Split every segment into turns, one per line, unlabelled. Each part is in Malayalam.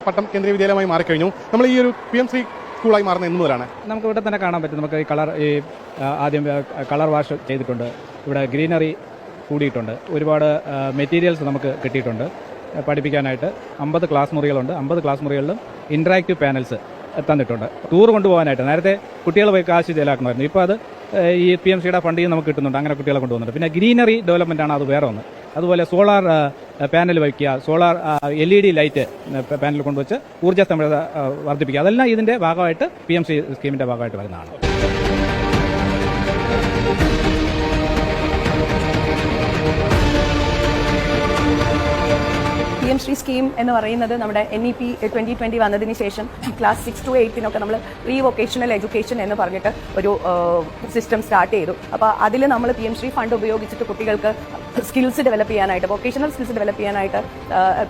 പട്ടം കേന്ദ്രീയ വിദ്യാലയമായി മാറിക്കഴിഞ്ഞു. നമ്മൾ ഈ ഒരു PMC സ്കൂളായി മാറുന്ന എന്ന് മുതലാണ്
നമുക്ക് ഇവിടെ തന്നെ കാണാൻ പറ്റും. നമുക്ക് ആദ്യം കളർ വാഷ് ചെയ്തിട്ടുണ്ട്, ഇവിടെ ഗ്രീനറി കൂടിയിട്ടുണ്ട്, ഒരുപാട് മെറ്റീരിയൽസ് നമുക്ക് കിട്ടിയിട്ടുണ്ട് പഠിപ്പിക്കാനായിട്ട്. 50 ക്ലാസ് മുറികളുണ്ട്. 50 ക്ലാസ് മുറികളിലും ഇൻറ്ററാക്റ്റീവ് പാനൽസ് തന്നിട്ടുണ്ട്. ടൂർ കൊണ്ടുപോകാനായിട്ട് നേരത്തെ കുട്ടികൾ പോയി കാശ് ചെലവാക്കണമായിരുന്നു. ഇപ്പോൾ അത് ഈ PMCയുടെ ഫണ്ടിൽ നമുക്ക് കിട്ടുന്നുണ്ട്. അങ്ങനെ കുട്ടികളെ കൊണ്ടുപോകുന്നുണ്ട്. പിന്നെ ഗ്രീനറി ഡെവലപ്മെൻ്റ് ആണ് അത് വേറെ ഒന്ന്. അതുപോലെ സോളാർ പാനൽ വയ്ക്കുക, സോളാർ LED ലൈറ്റ് പാനൽ കൊണ്ടുവച്ച് ഊർജ്ജ വർദ്ധിപ്പിക്കുക. അതെല്ലാം ഇതിൻ്റെ ഭാഗമായിട്ട് PMC സ്കീമിൻ്റെ ഭാഗമായിട്ട് വരുന്നതാണ്.
PMC സ്കീം എന്ന് പറയുന്നത് നമ്മുടെ NEP 2020 വന്നതിന് ശേഷം ക്ലാസ് 6 to 8 നമ്മൾ പ്രീ വൊക്കേഷണൽ എഡ്യൂക്കേഷൻ എന്ന് പറഞ്ഞിട്ട് ഒരു സിസ്റ്റം സ്റ്റാർട്ട് ചെയ്തു. അപ്പോൾ അതിൽ നമ്മൾ PMC ഫണ്ട് ഉപയോഗിച്ചിട്ട് കുട്ടികൾക്ക് സ്കിൽസ് ഡെവലപ്പ് ചെയ്യാനായിട്ട്, വൊക്കേഷണൽ സ്കിൽസ് ഡെവലപ്പ് ചെയ്യാനായിട്ട്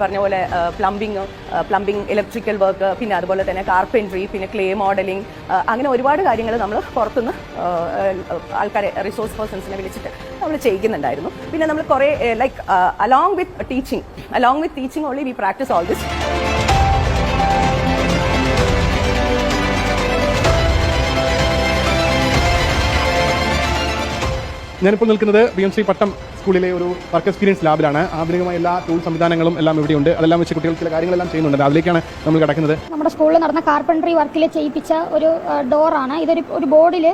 പറഞ്ഞ പോലെ പ്ലംബിംഗ്, ഇലക്ട്രിക്കൽ വർക്ക്, പിന്നെ അതുപോലെ തന്നെ കാർപ്പൻട്രി, പിന്നെ ക്ലേ മോഡലിംഗ്, അങ്ങനെ ഒരുപാട് കാര്യങ്ങൾ നമ്മൾ പുറത്തുനിന്ന് ആൾക്കാരെ, റിസോഴ്സ് പേഴ്സൺസിനെ വിളിച്ചിട്ട് നമ്മൾ ചെയ്യിക്കുന്നുണ്ടായിരുന്നു. പിന്നെ നമ്മൾ കുറേ like along with teaching only we practice all this.
ഞാനിപ്പോൾ നിൽക്കുന്നത് PMC പട്ടം സ്കൂളിലെ ഒരു വർക്ക് എക്സ്പീരിയൻസ് ലാബിലാണ്. ആധുനികമായ എല്ലാ ടൂൾ സംവിധാനങ്ങളും എല്ലാം ഇവിടെയുണ്ട്. അതെല്ലാം വെച്ച് കുട്ടികൾ ചില കാര്യങ്ങളെല്ലാം ചെയ്യുന്നുണ്ട്. അതിലേക്കാണ് നമ്മൾ കിടക്കുന്നത്.
നമ്മുടെ സ്കൂളിൽ നടന്ന കാർപ്പൻട്രി വർക്കിൽ ചെയ്യിപ്പിച്ച ഒരു ഡോറാണ്. ഇതൊരു ബോർഡിൽ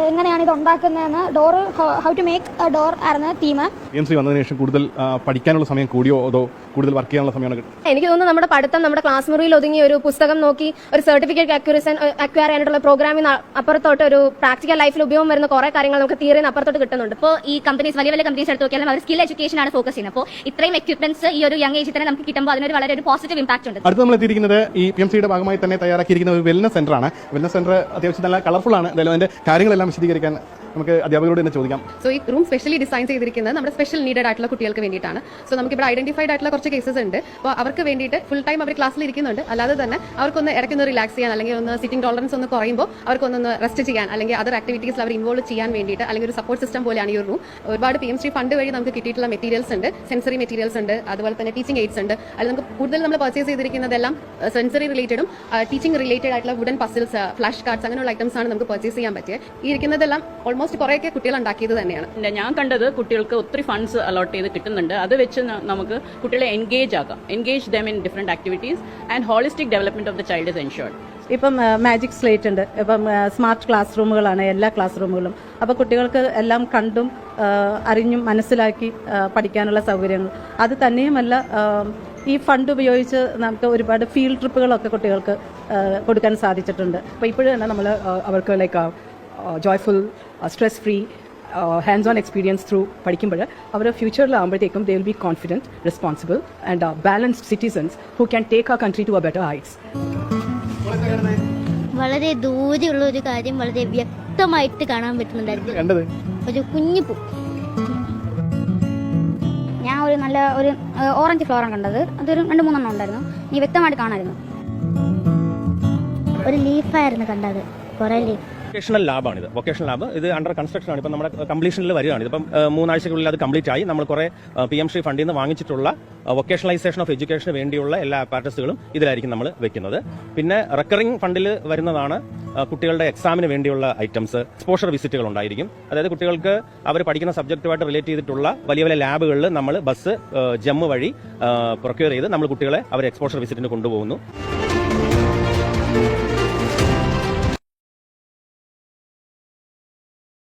എങ്ങനെയാണ് ഇത് ഉണ്ടാക്കുന്നതെന്ന്, door how to make a door ആയിരുന്നു തീം.
PMC വന്നതിന് ശേഷം കൂടുതൽ പഠിക്കാനുള്ള സമയം കൂടിയോ അതോ കൂടുതൽ വർക്ക് ചെയ്യാനുള്ള സമയമാണ് കിട്ടുന്നത്?
എനിക്ക് തോന്നുന്നു നമ്മുടെ പഠിത്തം നമ്മുടെ ക്ലാസ് മുറിയിൽ ഒതുങ്ങി ഒരു പുസ്തകം നോക്കി ഒരു സർട്ടിഫിക്കറ്റ് അക്വയർ ചെയ്യാനായിട്ടുള്ള പ്രോഗ്രാമിന് അപ്പുറത്തോട്ട് ഒരു പ്രാക്ടിക്കൽ ലൈഫിൽ ഉപയോഗം വരുന്ന കുറെ കാര്യങ്ങൾ നമുക്ക് തിയറിന് അപ്പുറത്തോട്ട് കിട്ടുന്നുണ്ട്.
ഇപ്പോൾ ഈ കമ്പനീസ് വലിയ കമ്പനീസ് എടുത്ത് നോക്കിയാലും അവർ സ്കിൽ എഡ്യൂക്കേഷൻ ആണ് ഫോക്കസ് ചെയ്യുന്നത്. അപ്പോൾ ഇത്രയും എക്യുപ്മെന്റ്സ് ഈ ഒരു യങ് ഏജിൽ തന്നെ നമുക്ക് കിട്ടുമ്പോൾ അതിനൊരു വളരെ ഒരു പോസിറ്റീവ് ഇമ്പാക്ട് ഉണ്ട്.
അടുത്ത് നമ്മൾ എത്തിയിരിക്കുന്നത് ഈ PMCയുടെ ഭാഗമായി തന്നെ തയ്യാറാക്കിയിരിക്കുന്ന ഒരു വെൽനസ് സെന്റർ ആണ്. വെൽനസ് സെന്റർ അത്യാവശ്യം നല്ല കളർഫുൾ ആണ്. എന്തായാലും അതിന്റെ കാര്യങ്ങളെല്ലാം വിശദീകരിക്കാൻ നമുക്ക് അധ്യാപകരോട് തന്നെ ചോദിക്കാം.
സോ ഈ റൂം സ്പെഷ്യലി ഡിസൈൻ ചെയ്തിരിക്കുന്നത് നമ്മുടെ സ്പെഷ്യൽ നീഡഡ് ആയിട്ടുള്ള കുട്ടികൾക്ക് വേണ്ടിയിട്ടാണ്. സോ നമുക്ക് ഇവിടെ ഐഡന്റിഫൈഡ് ആയിട്ടുള്ള കുറച്ച് കേസസ് ഉണ്ട്. അപ്പോൾ അവർക്ക് വേണ്ടിയിട്ട് ഫുൾ ടൈം അവർ ക്ലാസ്സിൽ ഇരിക്കുന്നുണ്ട്. അല്ലാതെ തന്നെ അവർക്കൊന്ന് ഇടയ്ക്കൊന്ന് റിലാക്സ് ചെയ്യാൻ, അല്ലെങ്കിൽ ഒന്ന് സിറ്റിംഗ് ടോളറൻസ് ഒന്ന് കുറയുമ്പോൾ അവർക്കൊന്ന് റെസ്റ്റ് ചെയ്യാൻ, അല്ലെങ്കിൽ അതർ ആക്ടിവിറ്റീസിൽ അവർ ഇൻവോൾവ് ചെയ്യാൻ വേണ്ടിയിട്ട്, അല്ലെങ്കിൽ ഒരു സപ്പോർട്ട് സിസ്റ്റം പോലെയാണ് ഈ ഒരു റൂം. ഒരുപാട് PMC ഫണ്ട് വഴി നമുക്ക് കിട്ടിയിട്ടുള്ള മെറ്റീരിയൽസ് ഉണ്ട്, സെൻസറി മെറ്റീരിയൽസ് ഉണ്ട്, അതുപോലെ തന്നെ ടീച്ചിങ് എയ്ഡ്സ് ഉണ്ട്. അതിൽ നമുക്ക് കൂടുതൽ നമ്മൾ പർച്ചേസ് ചെയ്തിരിക്കുന്നതെല്ലാം സെൻസറി റിലേറ്റഡും ടീച്ചിങ് റിലേറ്റഡ് ആയിട്ടുള്ള വുഡൻ പസിൽസ്, ഫ്ലാഷ് കാർഡ്സ്, അങ്ങനെയുള്ള ഐറ്റംസ് ആണ് നമുക്ക് പർച്ചേസ് ചെയ്യാൻ പറ്റിയത്. ഈ ഇരിക്കുന്നതെല്ലാം ഓൾമോസ്റ്റ് കുറേയൊക്കെ കുട്ടികൾ ഉണ്ടാക്കിയത് തന്നെയാണ്.
ഞാൻ കണ്ടത് കുട്ടികൾക്ക് ഒത്തിരി ഫണ്ട്സ് അലോട്ട് ചെയ്ത് കിട്ടുന്നുണ്ട്. അത് വെച്ച് നമുക്ക് കുട്ടികളെ engage them in different activities and holistic development of the child is ensured.
ഇപ്പം മാജിക് സ്ലേറ്റ് ഉണ്ട്, ഇപ്പം സ്മാർട്ട് ക്ലാസ് റൂമുകളാണ് എല്ലാ ക്ലാസ് റൂമുകളും. അപ്പോൾ കുട്ടികൾക്ക് എല്ലാം കണ്ടും അറിഞ്ഞും മനസ്സിലാക്കി പഠിക്കാനുള്ള സൗകര്യങ്ങൾ. അത് തന്നെയുമല്ല, ഈ ഫണ്ട് ഉപയോഗിച്ച് നമുക്ക് ഒരുപാട് ഫീൽഡ് ട്രിപ്പുകളൊക്കെ കുട്ടികൾക്ക് കൊടുക്കാൻ സാധിച്ചിട്ടുണ്ട്.
അപ്പോൾ ഇപ്പോഴും തന്നെ നമ്മൾ അവർക്ക് like joyful, stress free, hands on experience through പഠിക്കുമ്പോൾ അവർ ഫ്യൂച്ചറിലാകുമ്പോഴത്തേക്കും they will be confident, responsible and balanced citizens who can take our country to a better heights.
വളരെ ദൂരെയുള്ള ഒരു കാര്യം വളരെ വ്യക്തമായിട്ട് കാണാൻ പറ്റുന്നുണ്ടായിരുന്നു. ഒരു കുഞ്ഞു പൂ.
ഞാൻ ഒരു ഓറഞ്ച് ഫ്ലവറാണ് കണ്ടത്. അതൊരു 2-3 ഉണ്ടായിരുന്നു. നീ വ്യക്തമായിട്ട് കാണാമായിരുന്നു.
ഒരു ലീഫായിരുന്നു കണ്ടത്, കുറേ ലീഫ്.
വൊക്കേഷണൽ ലാബാണിത്. വൊക്കേഷണൽ ലാബ് ഇത് അണ്ടർ കൺസ്ട്രക്ഷൻ ആണ്. ഇപ്പം നമ്മുടെ കംപ്ലീഷനിൽ വരികയാണ്. ഇപ്പം 3 ആഴ്ചക്കുള്ളിൽ അത് കംപ്ലീറ്റ് ആയി. നമ്മൾ കുറെ PMC ഫണ്ടിൽ നിന്ന് വാങ്ങിച്ചിട്ടുള്ള വൊക്കേഷണലൈസേഷൻ ഓഫ് എഡ്യൂക്കേഷന് വേണ്ടിയുള്ള എല്ലാ അപ്പാരറ്റസുകളും ഇതിലായിരിക്കും നമ്മൾ വെക്കുന്നത്. പിന്നെ റെക്കറിംഗ് ഫണ്ടിൽ വരുന്നതാണ് കുട്ടികളുടെ എക്സാമിന് വേണ്ടിയുള്ള ഐറ്റംസ്. എക്സ്പോഷർ വിസിറ്റുകൾ ഉണ്ടായിരിക്കും. അതായത് കുട്ടികൾക്ക് അവർ പഠിക്കുന്ന സബ്ജക്റ്റുമായിട്ട് റിലേറ്റ് ചെയ്തിട്ടുള്ള വലിയ വലിയ ലാബുകളിൽ നമ്മൾ ബസ്, ജമ്മ് വഴി പ്രൊക്യൂർ ചെയ്ത് നമ്മൾ കുട്ടികളെ അവർ എക്സ്പോഷർ വിസിറ്റിന് കൊണ്ടുപോകുന്നു.